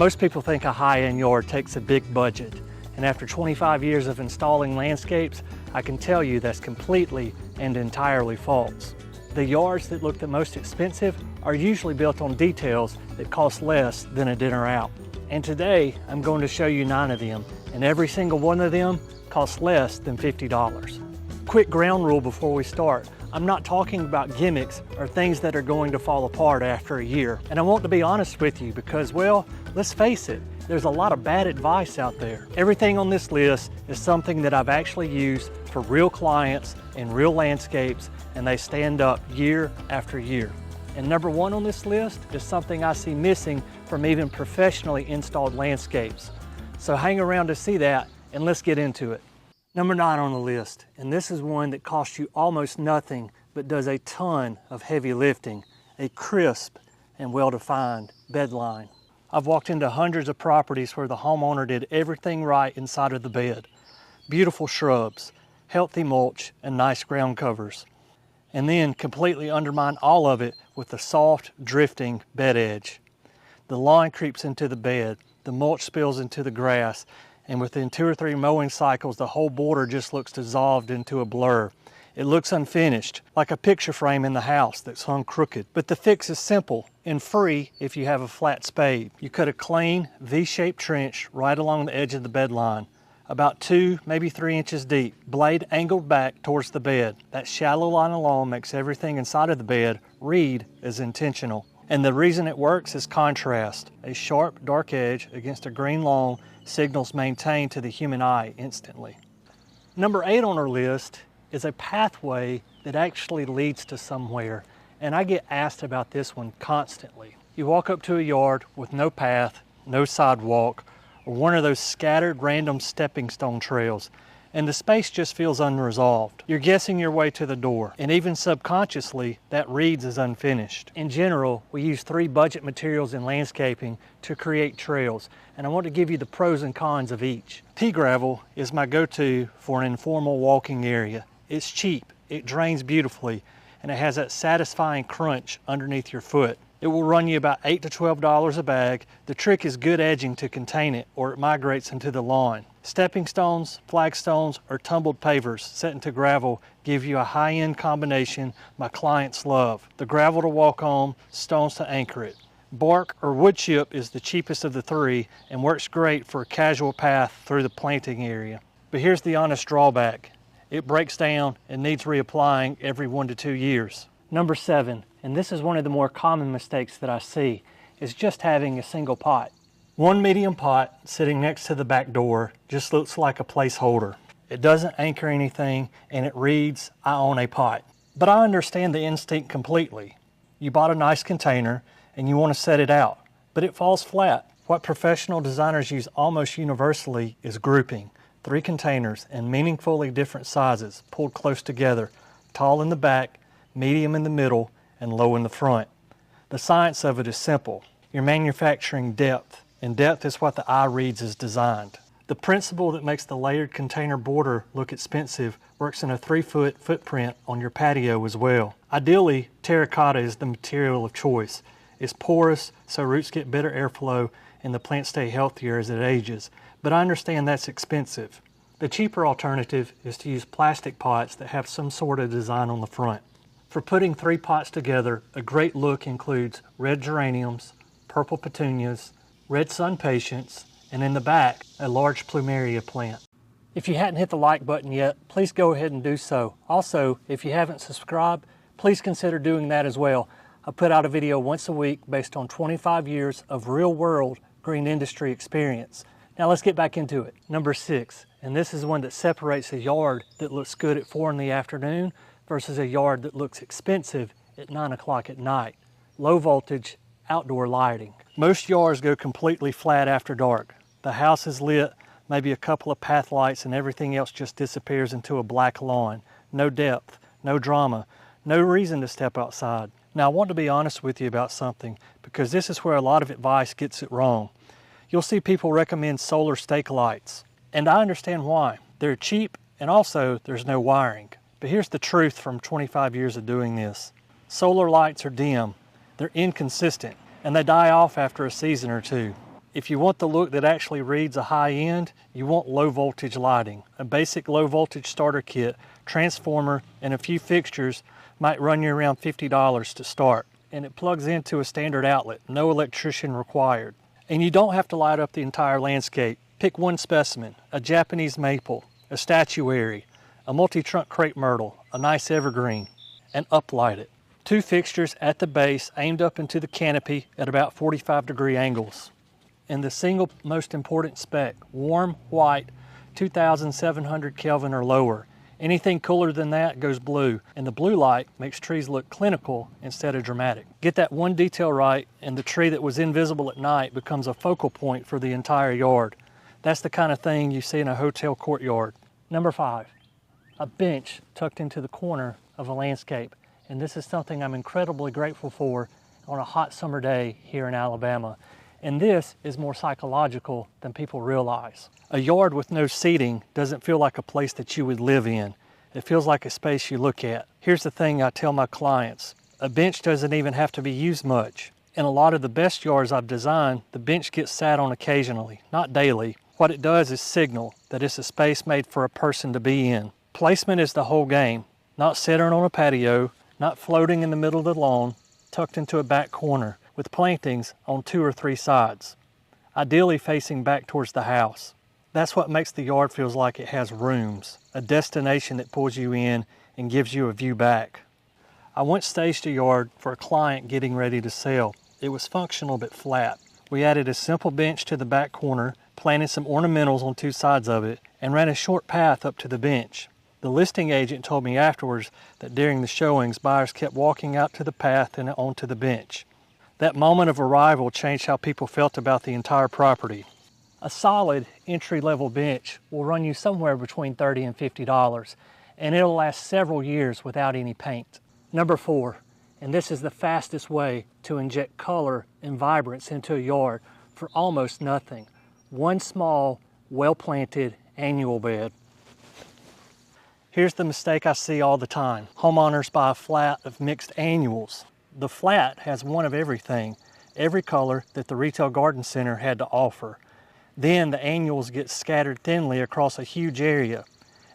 Most people think a high-end yard takes a big budget, and after 25 years of installing landscapes, I can tell you that's completely and entirely false. The yards that look the most expensive are usually built on details that cost less than a dinner out. And today, I'm going to show you 9 of them, and every single one of them costs less than $50. Quick ground rule before we start. I'm not talking about gimmicks or things that are going to fall apart after a year. And I want to be honest with you because, well, let's face it, there's a lot of bad advice out there. Everything on this list is something that I've actually used for real clients and real landscapes, and they stand up year after year. And number 1 on this list is something I see missing from even professionally installed landscapes. So hang around to see that, and let's get into it. Number 9 on the list, and this is one that costs you almost nothing but does a ton of heavy lifting, a crisp and well-defined bed line. I've walked into hundreds of properties where the homeowner did everything right inside of the bed. Beautiful shrubs, healthy mulch, and nice ground covers. And then completely undermine all of it with a soft, drifting bed edge. The lawn creeps into the bed, the mulch spills into the grass, and within 2 or 3 mowing cycles, the whole border just looks dissolved into a blur. It looks unfinished, like a picture frame in the house that's hung crooked. But the fix is simple and free if you have a flat spade. You cut a clean, V-shaped trench right along the edge of the bed line, about 2, maybe 3 inches deep, blade angled back towards the bed. That shallow line alone makes everything inside of the bed read as intentional. And the reason it works is contrast. A sharp, dark edge against a green lawn signals maintained to the human eye instantly. Number 8 on our list is a pathway that actually leads to somewhere, and I get asked about this one constantly. You walk up to a yard with no path, no sidewalk, or one of those scattered random stepping stone trails, and the space just feels unresolved. You're guessing your way to the door, and even subconsciously, that reads as unfinished. In general, we use 3 budget materials in landscaping to create trails, and I want to give you the pros and cons of each. Pea gravel is my go-to for an informal walking area. It's cheap, it drains beautifully, and it has that satisfying crunch underneath your foot. It will run you about $8 to $12 a bag. The trick is good edging to contain it, or it migrates into the lawn. Stepping stones, flagstones, or tumbled pavers set into gravel give you a high-end combination my clients love. The gravel to walk on, stones to anchor it. Bark or wood chip is the cheapest of the 3 and works great for a casual path through the planting area. But here's the honest drawback. It breaks down and needs reapplying every 1 to 2 years. Number 7, and this is one of the more common mistakes that I see, is just having a single pot. One medium pot sitting next to the back door just looks like a placeholder. It doesn't anchor anything, and it reads, "I own a pot." But I understand the instinct completely. You bought a nice container and you want to set it out, but it falls flat. What professional designers use almost universally is grouping. 3 containers in meaningfully different sizes pulled close together, tall in the back, medium in the middle, and low in the front. The science of it is simple. You're manufacturing depth, and depth is what the eye reads as designed. The principle that makes the layered container border look expensive works in a 3-foot footprint on your patio as well. Ideally, terracotta is the material of choice. It's porous, so roots get better airflow and the plants stay healthier as it ages. But I understand that's expensive. The cheaper alternative is to use plastic pots that have some sort of design on the front. For putting 3 pots together, a great look includes red geraniums, purple petunias, red sun patience, and in the back, a large plumeria plant. If you hadn't hit the like button yet, please go ahead and do so. Also, if you haven't subscribed, please consider doing that as well. I put out a video once a week based on 25 years of real-world green industry experience. Now let's get back into it. Number 6, and this is one that separates a yard that looks good at 4 in the afternoon versus a yard that looks expensive at 9 o'clock at night. Low voltage, outdoor lighting. Most yards go completely flat after dark. The house is lit, maybe a couple of path lights, and everything else just disappears into a black lawn. No depth, no drama, no reason to step outside. Now I want to be honest with you about something, because this is where a lot of advice gets it wrong. You'll see people recommend solar stake lights, and I understand why. They're cheap, and also there's no wiring. But here's the truth from 25 years of doing this. Solar lights are dim, they're inconsistent, and they die off after a season or 2. If you want the look that actually reads a high end, you want low voltage lighting. A basic low voltage starter kit, transformer, and a few fixtures might run you around $50 to start. And it plugs into a standard outlet, no electrician required. And you don't have to light up the entire landscape. Pick one specimen, a Japanese maple, a statuary, a multi-trunk crepe myrtle, a nice evergreen, and uplight it. 2 fixtures at the base aimed up into the canopy at about 45-degree angles. And the single most important spec, warm white, 2,700 Kelvin or lower. Anything cooler than that goes blue, and the blue light makes trees look clinical instead of dramatic. Get that one detail right, and the tree that was invisible at night becomes a focal point for the entire yard. That's the kind of thing you see in a hotel courtyard. Number 5, a bench tucked into the corner of a landscape. And this is something I'm incredibly grateful for on a hot summer day here in Alabama. And this is more psychological than people realize. A yard with no seating doesn't feel like a place that you would live in. It feels like a space you look at. Here's the thing I tell my clients. A bench doesn't even have to be used much. In a lot of the best yards I've designed, the bench gets sat on occasionally, not daily. What it does is signal that it's a space made for a person to be in. Placement is the whole game. Not sitting on a patio, not floating in the middle of the lawn, tucked into a back corner with plantings on 2 or 3 sides, ideally facing back towards the house. That's what makes the yard feels like it has rooms, a destination that pulls you in and gives you a view back. I once staged a yard for a client getting ready to sell. It was functional but flat. We added a simple bench to the back corner, planted some ornamentals on 2 sides of it, and ran a short path up to the bench. The listing agent told me afterwards that during the showings, buyers kept walking out to the path and onto the bench. That moment of arrival changed how people felt about the entire property. A solid entry-level bench will run you somewhere between $30 and $50, and it'll last several years without any paint. Number 4, and this is the fastest way to inject color and vibrance into a yard for almost nothing. One small, well-planted annual bed. Here's the mistake I see all the time. Homeowners buy a flat of mixed annuals. The flat has one of everything, every color that the retail garden center had to offer. Then the annuals get scattered thinly across a huge area,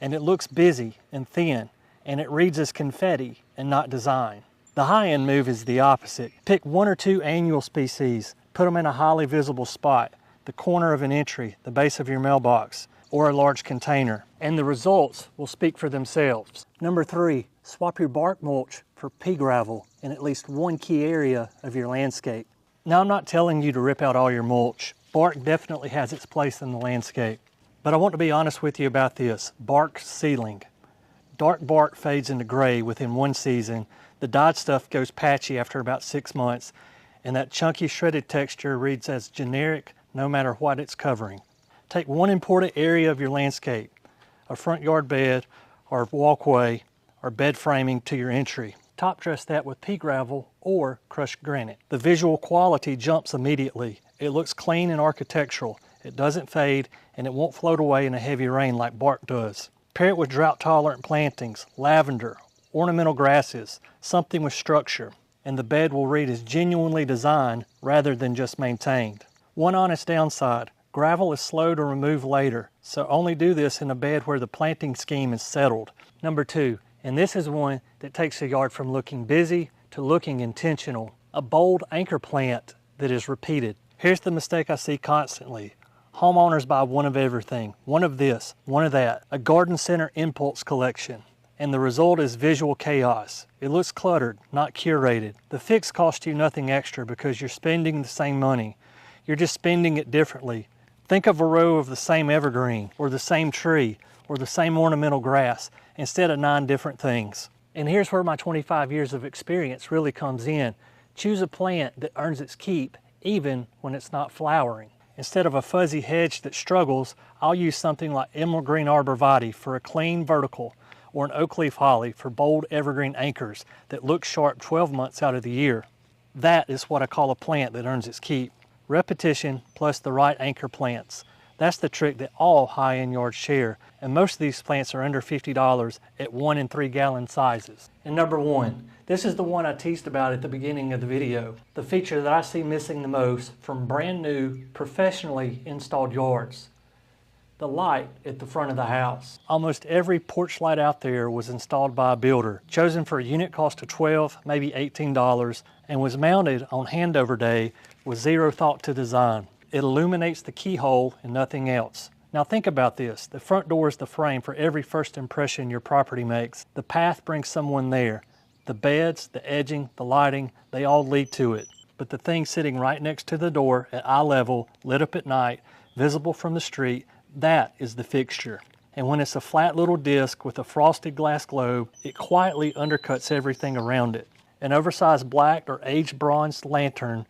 and it looks busy and thin, and it reads as confetti and not design. The high-end move is the opposite. Pick 1 or 2 annual species, put them in a highly visible spot, the corner of an entry, the base of your mailbox, or a large container, and the results will speak for themselves. Number 3, swap your bark mulch for pea gravel in at least one key area of your landscape. Now, I'm not telling you to rip out all your mulch. Bark definitely has its place in the landscape. But I want to be honest with you about this, bark sealing. Dark bark fades into gray within 1 season, the dyed stuff goes patchy after about 6 months, and that chunky shredded texture reads as generic no matter what it's covering. Take one important area of your landscape, a front yard bed or walkway or bed framing to your entry. Top dress that with pea gravel or crushed granite. The visual quality jumps immediately. It looks clean and architectural. It doesn't fade, and it won't float away in a heavy rain like bark does. Pair it with drought-tolerant plantings, lavender, ornamental grasses, something with structure, and the bed will read as genuinely designed rather than just maintained. One honest downside, gravel is slow to remove later, so only do this in a bed where the planting scheme is settled. Number 2, and this is one that takes a yard from looking busy to looking intentional, a bold anchor plant that is repeated. Here's the mistake I see constantly. Homeowners buy one of everything, one of this, one of that, a garden center impulse collection. And the result is visual chaos. It looks cluttered, not curated. The fix costs you nothing extra because you're spending the same money. You're just spending it differently. Think of a row of the same evergreen, or the same tree, or the same ornamental grass, instead of 9 different things. And here's where my 25 years of experience really comes in. Choose a plant that earns its keep, even when it's not flowering. Instead of a fuzzy hedge that struggles, I'll use something like emerald green arborvitae for a clean vertical, or an oak leaf holly for bold evergreen anchors that look sharp 12 months out of the year. That is what I call a plant that earns its keep. Repetition plus the right anchor plants. That's the trick that all high-end yards share, and most of these plants are under $50 at 1 and 3 gallon sizes. And number 1, this is the one I teased about at the beginning of the video, the feature that I see missing the most from brand new, professionally installed yards. The light at the front of the house. Almost every porch light out there was installed by a builder, chosen for a unit cost of $12, maybe $18, and was mounted on handover day with zero thought to design. It illuminates the keyhole and nothing else. Now think about this. The front door is the frame for every first impression your property makes. The path brings someone there. The beds, the edging, the lighting, they all lead to it. But the thing sitting right next to the door at eye level, lit up at night, visible from the street, that is the fixture. And when it's a flat little disc with a frosted glass globe, it quietly undercuts everything around it. An oversized black or aged bronze lantern,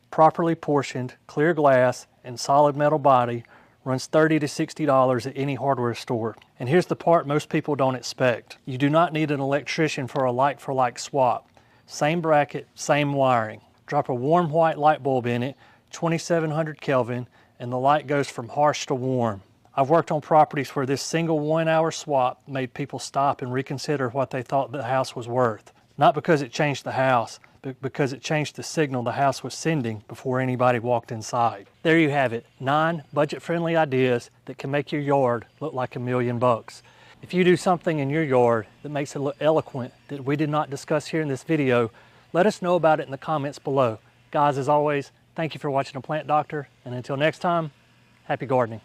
properly portioned, clear glass, and solid metal body, runs $30 to $60 at any hardware store. And here's the part most people don't expect. You do not need an electrician for a like-for-like swap. Same bracket, same wiring. Drop a warm white light bulb in it, 2700 Kelvin, and the light goes from harsh to warm. I've worked on properties where this single 1 hour swap made people stop and reconsider what they thought the house was worth. Not because it changed the house, but because it changed the signal the house was sending before anybody walked inside. There you have it, 9 budget-friendly ideas that can make your yard look like $1 million. If you do something in your yard that makes it look eloquent that we did not discuss here in this video, let us know about it in the comments below. Guys, as always, thank you for watching The Plant Doctor, and until next time, happy gardening.